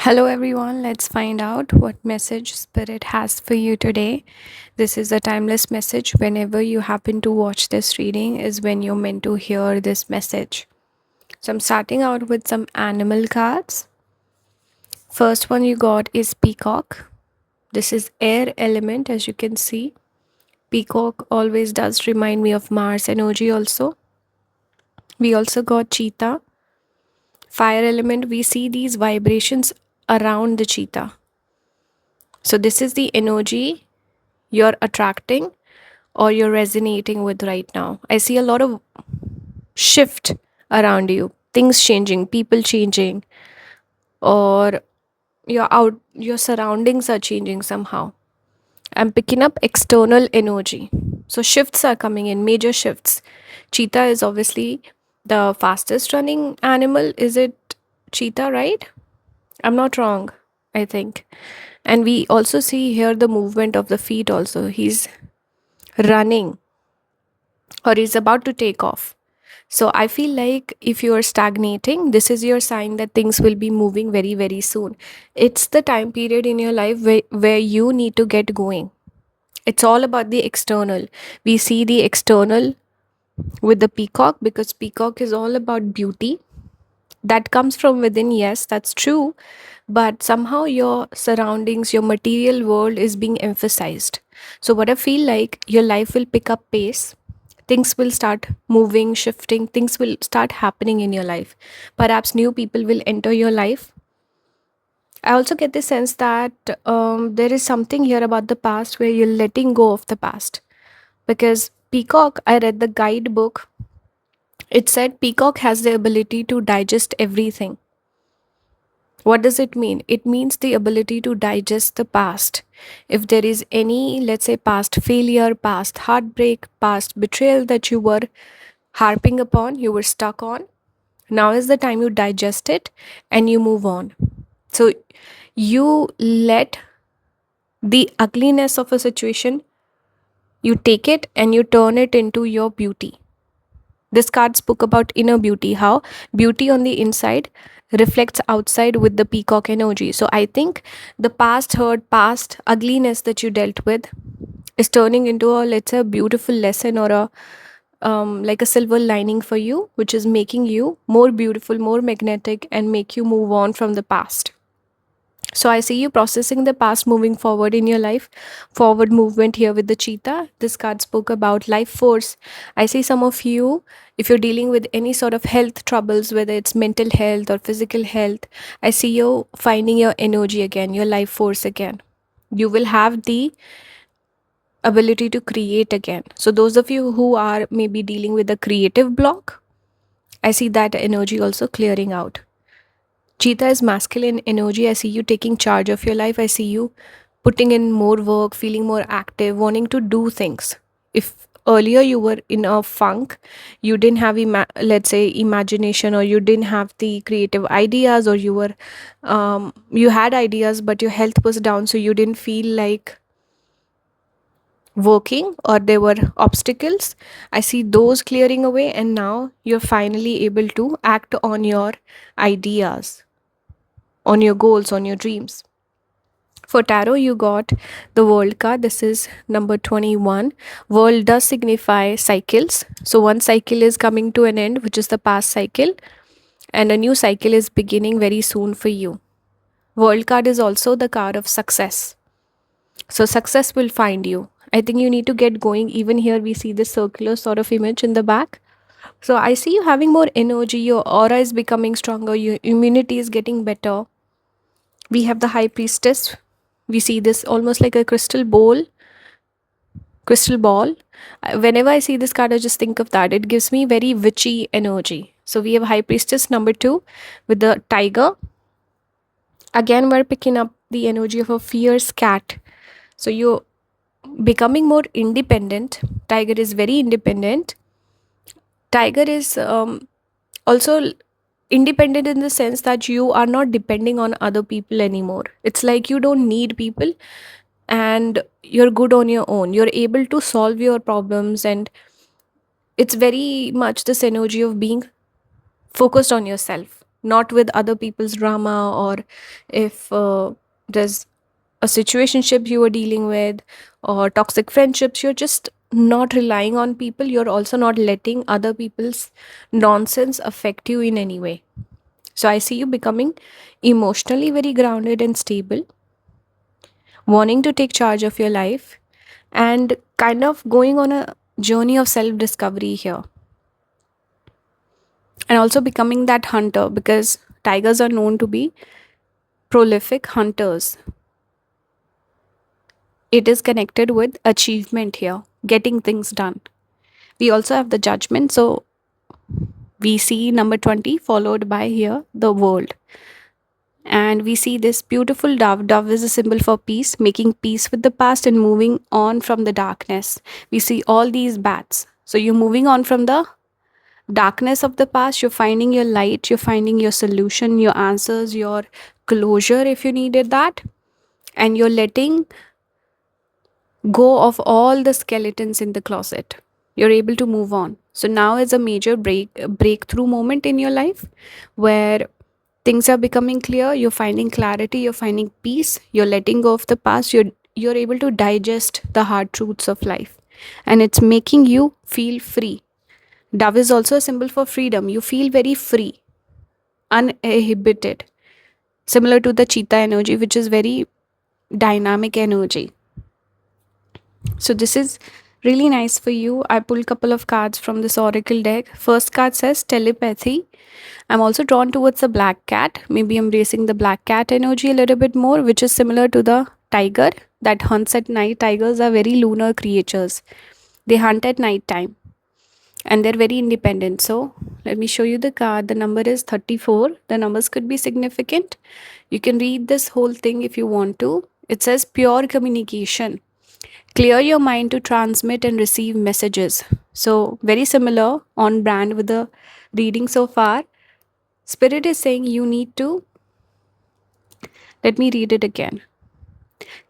Hello, everyone. Let's find out what message Spirit has for you today. This is a timeless message. Whenever you happen to watch this reading, is when you're meant to hear this message. So, I'm starting out with some animal cards. First one you got is Peacock. This is air element, as you can see. Peacock always does remind me of Mars energy, also. We also got Cheetah. Fire element, we see these vibrations around the cheetah. So, this is the energy you're attracting or you're resonating with right now. I see a lot of shift around you, things changing, people changing, or your surroundings are changing somehow. I'm picking up external energy. So shifts are coming in, major shifts. Cheetah is obviously the fastest running animal. Is it cheetah, right? I'm not wrong, I think. And we also see here the movement of the feet also. He's running or he's about to take off. So I feel like if you are stagnating, this is your sign that things will be moving very, very soon. It's the time period in your life where you need to get going. It's all about the external. We see the external with the peacock because peacock is all about beauty. That comes from within, yes, that's true. But somehow your surroundings, your material world is being emphasized. So, what I feel like your life will pick up pace, things will start moving, shifting, things will start happening in your life. Perhaps new people will enter your life. I also get the sense that there is something here about the past where you're letting go of the past. Because Peacock, I read the guidebook, it said Peacock has the ability to digest everything. What does it mean? It means the ability to digest the past. If there is any, let's say, past failure, past heartbreak, past betrayal that you were harping upon, you were stuck on, now is the time you digest it and you move on. So you let the ugliness of a situation, you take it and you turn it into your beauty. This card spoke about inner beauty, how beauty on the inside reflects outside with the peacock energy. So I think the past hurt, past ugliness that you dealt with is turning into a, let's say, a beautiful lesson or a like a silver lining for you, which is making you more beautiful, more magnetic, and make you move on from the past. So I see you processing the past, moving forward in your life. Forward movement here with the cheetah. This card spoke about life force. I see some of you, if you're dealing with any sort of health troubles, whether it's mental health or physical health, I see you finding your energy again, your life force again. You will have the ability to create again. So those of you who are maybe dealing with a creative block, I see that energy also clearing out. Cheetah is masculine energy. I see you taking charge of your life. I see you putting in more work, feeling more active, wanting to do things. If earlier you were in a funk, you didn't have, let's say, imagination, or you didn't have the creative ideas, or you had ideas, but your health was down, so you didn't feel like working, or there were obstacles. I see those clearing away, and now you're finally able to act on your ideas, on your goals, on your dreams. For tarot, you got the world card. This is number 21. World does signify cycles. So one cycle is coming to an end, which is the past cycle, and a new cycle is beginning very soon for you. World card is also the card of success. So success will find you. I think you need to get going. Even here, we see this circular sort of image in the back. So I see you having more energy, your aura is becoming stronger, your immunity is getting better. We have the high priestess. We see this almost like a crystal ball. Whenever I see this card, I just think of that. It gives me very witchy energy. So we have high priestess number 2 with the tiger. Again, we're picking up the energy of a fierce cat. So you're becoming more independent. Tiger is very independent. Tiger is also independent in the sense that you are not depending on other people anymore. It's like you don't need people, and you're good on your own. You're able to solve your problems, and it's very much this energy of being focused on yourself. not with other people's drama, or if there's a situationship you are dealing with, or toxic friendships, you're just not relying on people. You're also not letting other people's nonsense affect you in any way. So I see you becoming emotionally very grounded and stable, wanting to take charge of your life, and kind of going on a journey of self discovery here, and also becoming that hunter, because tigers are known to be prolific hunters. It is connected with achievement here, getting things done. We also have the judgment. So we see number 20 followed by here the world. And we see this beautiful dove. Dove is a symbol for peace, making peace with the past and moving on from the darkness. We see all these bats. So you're moving on from the darkness of the past, you're finding your light, you're finding your solution, your answers, your closure if you needed that, and you're letting go of all the skeletons in the closet. You're able to move on. So now is a major breakthrough moment in your life where things are becoming clear, you're finding clarity, you're finding peace, you're letting go of the past, you're able to digest the hard truths of life, and it's making you feel free. Dove is also a symbol for freedom. You feel very free, uninhibited, similar to the cheetah energy, which is very dynamic energy. So this is really nice for you. I pulled a couple of cards from this oracle deck. First card says telepathy. I'm also drawn towards the black cat. Maybe embracing the black cat energy a little bit more, which is similar to the tiger that hunts at night. Tigers are very lunar creatures. They hunt at night time and they're very independent. So let me show you the card. The number is 34. The numbers could be significant. You can read this whole thing if you want to. It says pure communication. Clear your mind to transmit and receive messages. So very similar, on brand with the reading so far. Spirit is saying you need to, let me read it again.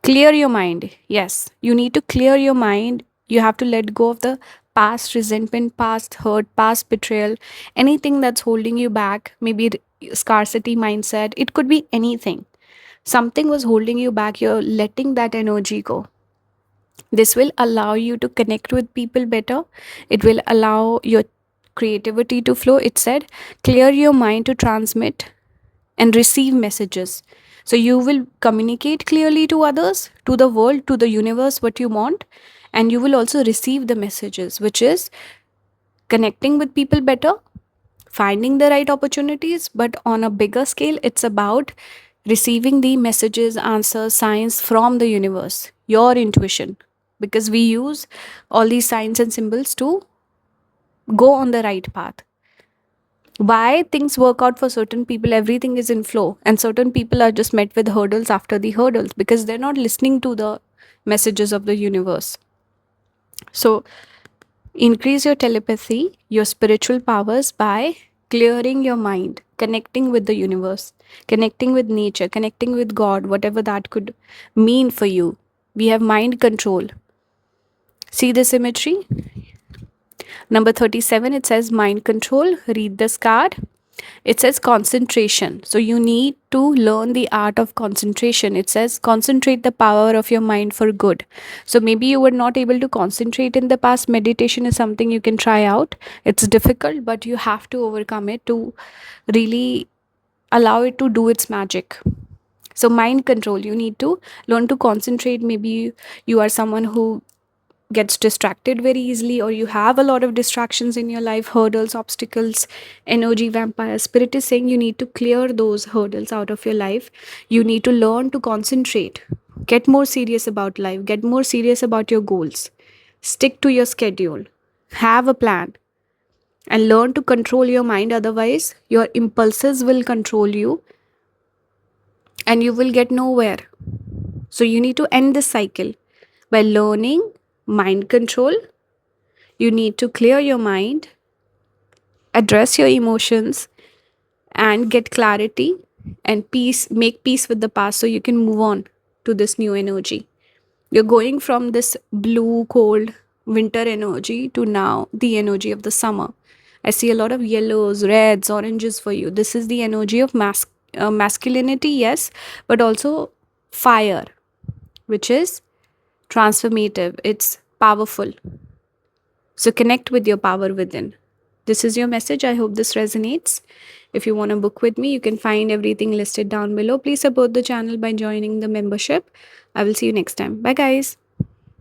Clear your mind. Yes, you need to clear your mind. You have to let go of the past resentment, past hurt, past betrayal, anything that's holding you back, maybe scarcity mindset. It could be anything. Something was holding you back. You're letting that energy go. This will allow you to connect with people better. It will allow your creativity to flow. It said, clear your mind to transmit and receive messages. So you will communicate clearly to others, to the world, to the universe, what you want. And you will also receive the messages, which is connecting with people better, finding the right opportunities. But on a bigger scale, it's about receiving the messages, answers, signs from the universe, your intuition. Because we use all these signs and symbols to go on the right path. Why things work out for certain people, everything is in flow, and certain people are just met with hurdles after the hurdles because they're not listening to the messages of the universe. So increase your telepathy, your spiritual powers, by clearing your mind, connecting with the universe, connecting with nature, connecting with God, whatever that could mean for you. We have mind control. See this imagery? Number 37, it says mind control. Read this card. It says concentration. So you need to learn the art of concentration. It says concentrate the power of your mind for good. So maybe you were not able to concentrate in the past. Meditation is something you can try out. It's difficult, but you have to overcome it to really allow it to do its magic. So mind control, you need to learn to concentrate. Maybe you are someone who gets distracted very easily, or you have a lot of distractions in your life, hurdles, obstacles, energy vampire. Spirit is saying you need to clear those hurdles out of your life. You need to learn to concentrate, get more serious about life, get more serious about your goals, stick to your schedule, have a plan, and learn to control your mind. Otherwise your impulses will control you and you will get nowhere. So you need to end this cycle by learning mind control. You need to clear your mind, address your emotions, and get clarity and peace, make peace with the past so you can move on to this new energy. You're going from this blue, cold winter energy to now the energy of the summer. I see a lot of yellows, reds, oranges for you. This is the energy of masculinity, yes, but also fire, which is transformative. It's powerful. So connect with your power within. This is your message. I hope this resonates. If you want to book with me, you can find everything listed down below. Please support the channel by joining the membership. I will see you next time. Bye, guys.